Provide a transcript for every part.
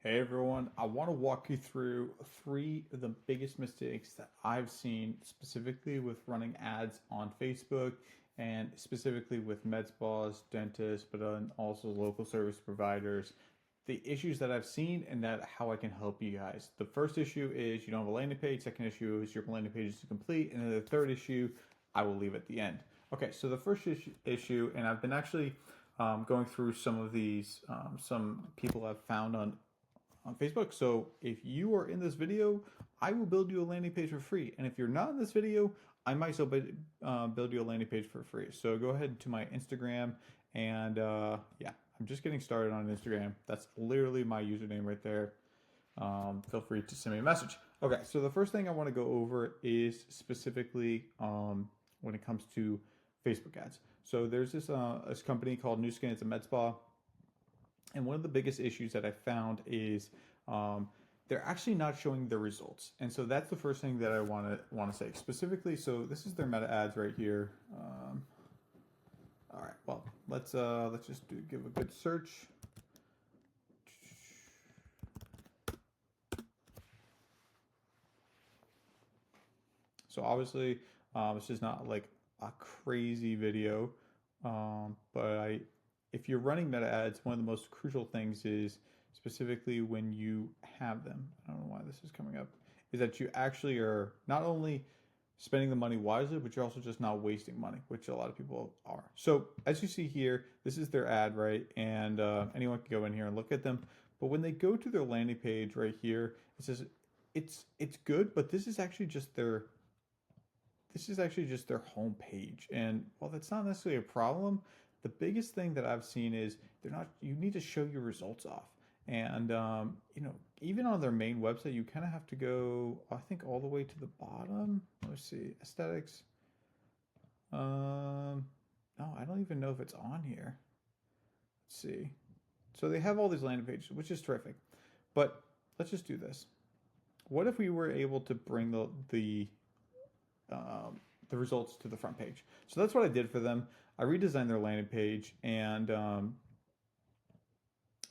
Hey everyone, I want to walk you through three of the biggest mistakes that I've seen specifically with running ads on Facebook and specifically with med spas, dentists, but also local service providers. The issues that I've seen and that how I can help you guys. The first issue is you don't have a landing page. Second issue is your landing page is incomplete. And then the third issue, I will leave at the end. Okay, so the first issue and I've been actually going through some of these, some people I've found on Facebook. So if you are in this video, I will build you a landing page for free. And if you're not in this video, I might still build you a landing page for free. So go ahead to my Instagram and yeah, I'm just getting started on Instagram. That's literally my username right there. Feel free to send me a message. Okay, so the first thing I want to go over is specifically when it comes to Facebook ads. So there's this company called New Skin. It's a med spa. And one of the biggest issues that I found is they're actually not showing the results. And so that's the first thing that I want to say specifically. So this is their meta ads right here. All right. Well, let's just give a good search. So obviously, this is not like a crazy video, but if you're running meta ads, one of the most crucial things is specifically when you have them. I don't know why this is coming up. Is that you actually are not only spending the money wisely, but you're also just not wasting money, which a lot of people are. So as you see here, this is their ad, right? And anyone can go in here and look at them. But when they go to their landing page right here, it says it's good, but this is actually just their home page. And while that's not necessarily a problem, the biggest thing that I've seen is you need to show your results off. And, even on their main website, you kind of have to go, I think, all the way to the bottom. Let's see, aesthetics. No, I don't even know if it's on here. Let's see. So they have all these landing pages, which is terrific. But let's just do this. What if we were able to bring the results to the front page? So that's what I did for them. I redesigned their landing page, and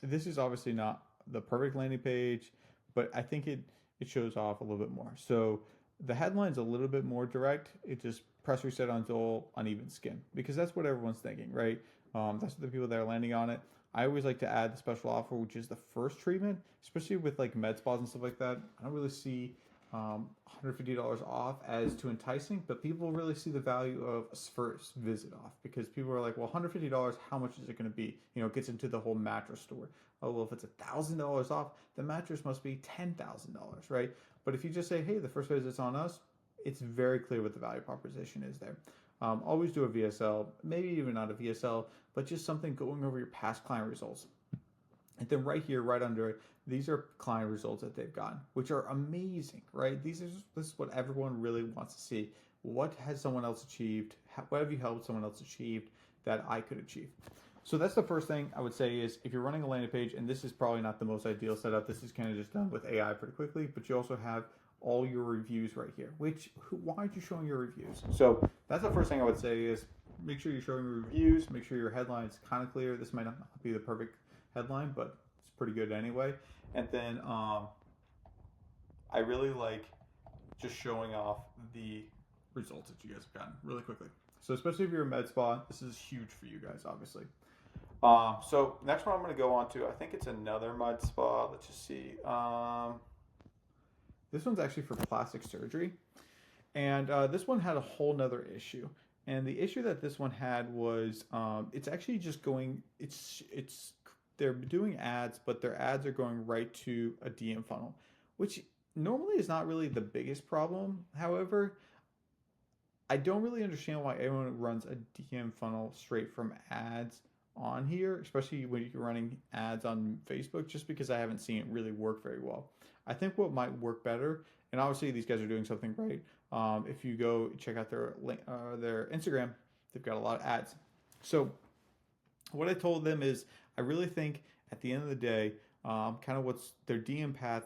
this is obviously not the perfect landing page, but I think it shows off a little bit more. So the headline's a little bit more direct. It just press reset on dull uneven skin because that's what everyone's thinking, right? That's what the people that are landing on it. I always like to add the special offer, which is the first treatment, especially with like med spas and stuff like that. I don't really see $150 off as too enticing, but people really see the value of a first visit off because people are like, well, $150, how much is it going to be? It gets into the whole mattress store. Oh, well, if it's $1,000 off, the mattress must be $10,000, right? But if you just say, hey, the first visit's on us, it's very clear what the value proposition is there. Always do a VSL, maybe even not a VSL, but just something going over your past client results. And then right here, right under it, these are client results that they've gotten, which are amazing, right? This is what everyone really wants to see. What has someone else achieved? What have you helped someone else achieve that I could achieve? So that's the first thing I would say is if you're running a landing page, and this is probably not the most ideal setup, this is kind of just done with AI pretty quickly, but you also have all your reviews right here, why aren't you showing your reviews? So that's the first thing I would say is make sure you're showing your reviews, make sure your headline's kind of clear. This might not be the perfect headline, but it's pretty good anyway. And then I really like just showing off the results that you guys have gotten really quickly. So especially if you're a med spa, this is huge for you guys, obviously. So next one I'm going to go on to, I think it's another med spa. Let's just see. This one's actually for plastic surgery. And this one had a whole nother issue. And the issue that this one had was it's actually just going, they're doing ads, but their ads are going right to a DM funnel, which normally is not really the biggest problem. However, I don't really understand why everyone runs a DM funnel straight from ads on here, especially when you're running ads on Facebook, just because I haven't seen it really work very well. I think what might work better, and obviously these guys are doing something right. If you go check out their Instagram, they've got a lot of ads. So what I told them is I really think at the end of the day, kind of what's their DM path.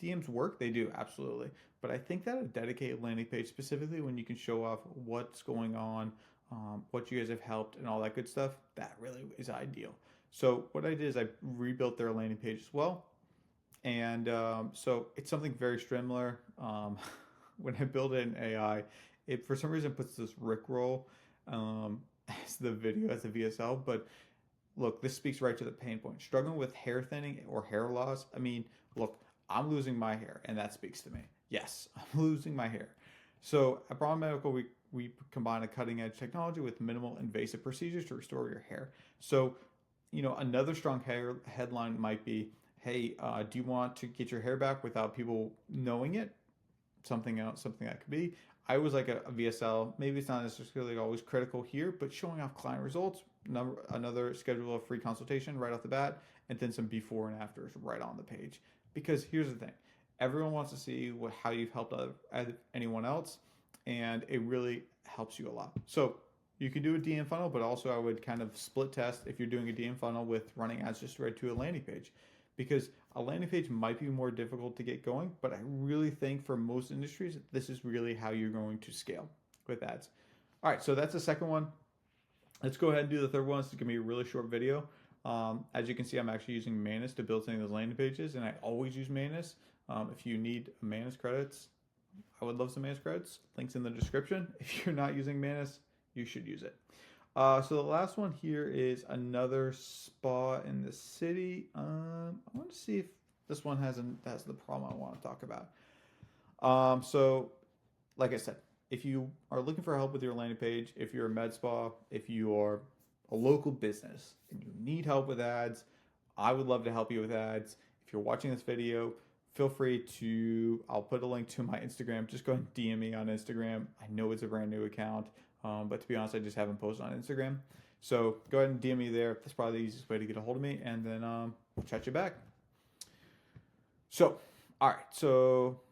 DMs work, they do, absolutely. But I think that a dedicated landing page, specifically when you can show off what's going on, what you guys have helped, and all that good stuff, that really is ideal. So what I did is I rebuilt their landing page as well. And so it's something very similar. When I build it in AI, it for some reason puts this Rickroll as the video as a VSL. But look, this speaks right to the pain point. Struggling with hair thinning or hair loss. I mean, look, I'm losing my hair, and that speaks to me. Yes, I'm losing my hair. So at Braun Medical, we combine a cutting edge technology with minimal invasive procedures to restore your hair. So, another strong hair headline might be, "Hey, do you want to get your hair back without people knowing it?" Something else, something that could be. I always like a VSL. Maybe it's not necessarily always critical here, but showing off client results, another schedule of free consultation right off the bat, and then some before and afters right on the page. Because here's the thing, everyone wants to see how you've helped anyone else, and it really helps you a lot. So you can do a DM funnel, but also I would kind of split test if you're doing a DM funnel with running ads just right to a landing page, because a landing page might be more difficult to get going, but I really think for most industries, this is really how you're going to scale with ads. All right, so that's the second one. Let's go ahead and do the third one. This is going to be a really short video. As you can see, I'm actually using Manus to build some of those landing pages, and I always use Manus. If you need Manus credits, I would love some Manus credits. Links in the description. If you're not using Manus, you should use it. So the last one here is another spa in the city. I want to see if this one has the problem I want to talk about. So like I said, if you are looking for help with your landing page, if you're a med spa, if you are a local business and you need help with ads, I would love to help you with ads. If you're watching this video, feel free to, I'll put a link to my Instagram. Just go ahead and DM me on Instagram. I know it's a brand new account, but to be honest, I just haven't posted on Instagram. So go ahead and DM me there. That's probably the easiest way to get a hold of me, and then we'll chat you back. So, all right. So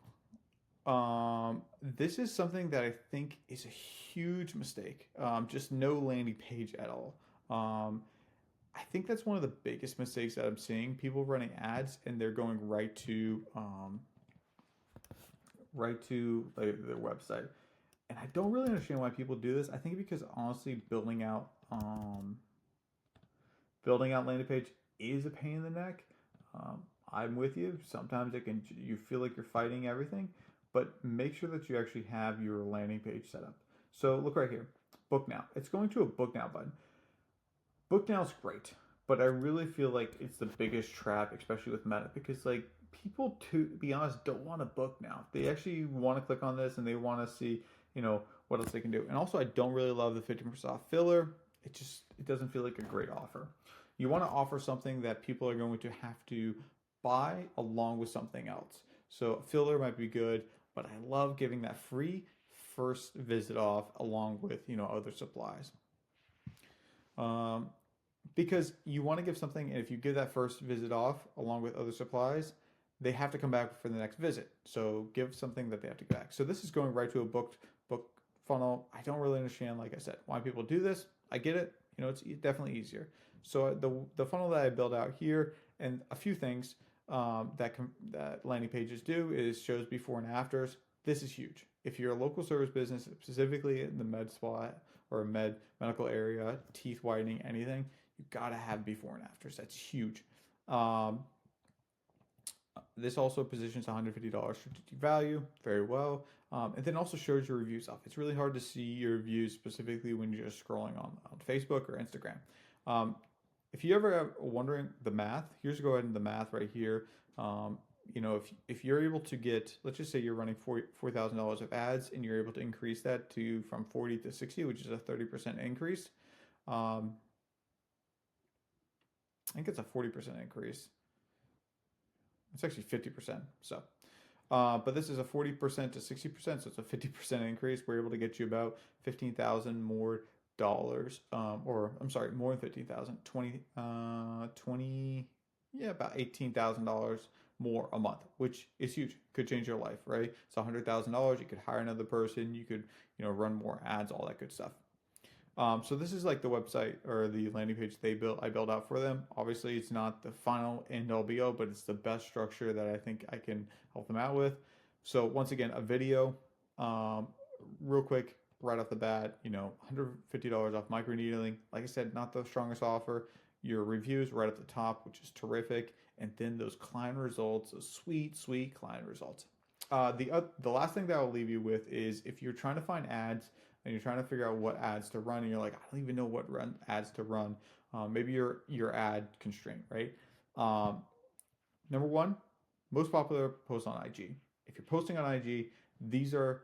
this is something that I think is a huge mistake. Just no landing page at all. I think that's one of the biggest mistakes that I'm seeing. People running ads and they're going right to their website, and I don't really understand why people do this. I think because honestly, building out landing page is a pain in the neck. I'm with you. Sometimes you feel like you're fighting everything, but make sure that you actually have your landing page set up. So look right here, book now. It's going to a book now button. Book now is great, but I really feel like it's the biggest trap, especially with Meta, because like people, to be honest, don't want to book now. They actually want to click on this and they want to see, what else they can do. And also, I don't really love the 50% off filler. It doesn't feel like a great offer. You want to offer something that people are going to have to buy along with something else. So filler might be good, but I love giving that free first visit off along with other supplies. Because you want to give something, and if you give that first visit off along with other supplies, they have to come back for the next visit. So give something that they have to go back. So this is going right to a book funnel. I don't really understand, like I said, why people do this. I get it. It's definitely easier. So the funnel that I build out here, and a few things that landing pages do is shows before and afters. This is huge. If you're a local service business, specifically in the med spa or medical area, teeth whitening, anything, you gotta have before and afters. That's huge. This also positions $150 strategic value very well, and then also shows your reviews up. It's really hard to see your reviews specifically when you're just scrolling on Facebook or Instagram. If you ever are wondering the math, here's go ahead and the math right here. If you're able to get, let's just say you're running $4,000 of ads and you're able to increase that from 40 to 60, which is a 30% increase. I think it's a 40% increase. It's actually 50%. So, but this is a 40% to 60%, so it's a 50% increase. We're able to get you about 15,000 more dollars, or I'm sorry, more than 15,000, 20, about $18,000 more a month, which is huge. Could change your life, right? It's $100,000. You could hire another person. You could, run more ads, all that good stuff. So this is like the website or the landing page I built out for them. Obviously, it's not the final end all be all, but it's the best structure that I think I can help them out with. So once again, a video, real quick, right off the bat, $150 off microneedling. Like I said, not the strongest offer. Your reviews right at the top, which is terrific. and then those client results, those sweet, sweet client results. The last thing that I'll leave you with is if you're trying to find ads and you're trying to figure out what ads to run, and you're like, I don't even know what ads to run. Maybe your ad constraint, right? Um, Number one, most popular post on IG. If you're posting on IG, these are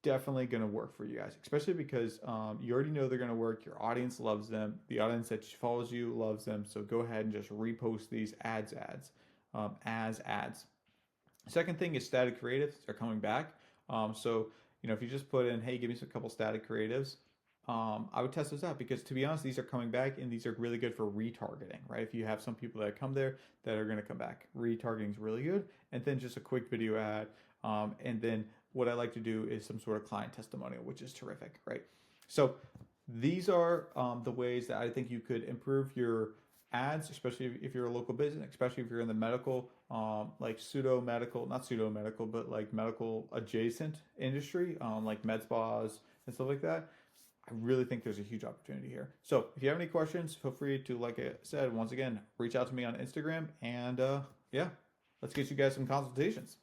definitely going to work for you guys, especially because you already know they're going to work. Your audience loves them. The audience that follows you loves them. So go ahead and just repost these as ads. Second thing is static creatives are coming back. So if you just put in, hey, give me a couple static creatives, I would test those out because to be honest, these are coming back and these are really good for retargeting, right? If you have some people that come there that are going to come back, retargeting is really good. And then just a quick video ad. And then what I like to do is some sort of client testimonial, which is terrific, right? So these are the ways that I think you could improve your ads, especially if you're a local business, especially if you're in the medical, like not pseudo medical, but like medical adjacent industry, like med spas and stuff like that. I really think there's a huge opportunity here. So if you have any questions, feel free to, like I said, once again, reach out to me on Instagram and yeah, let's get you guys some consultations.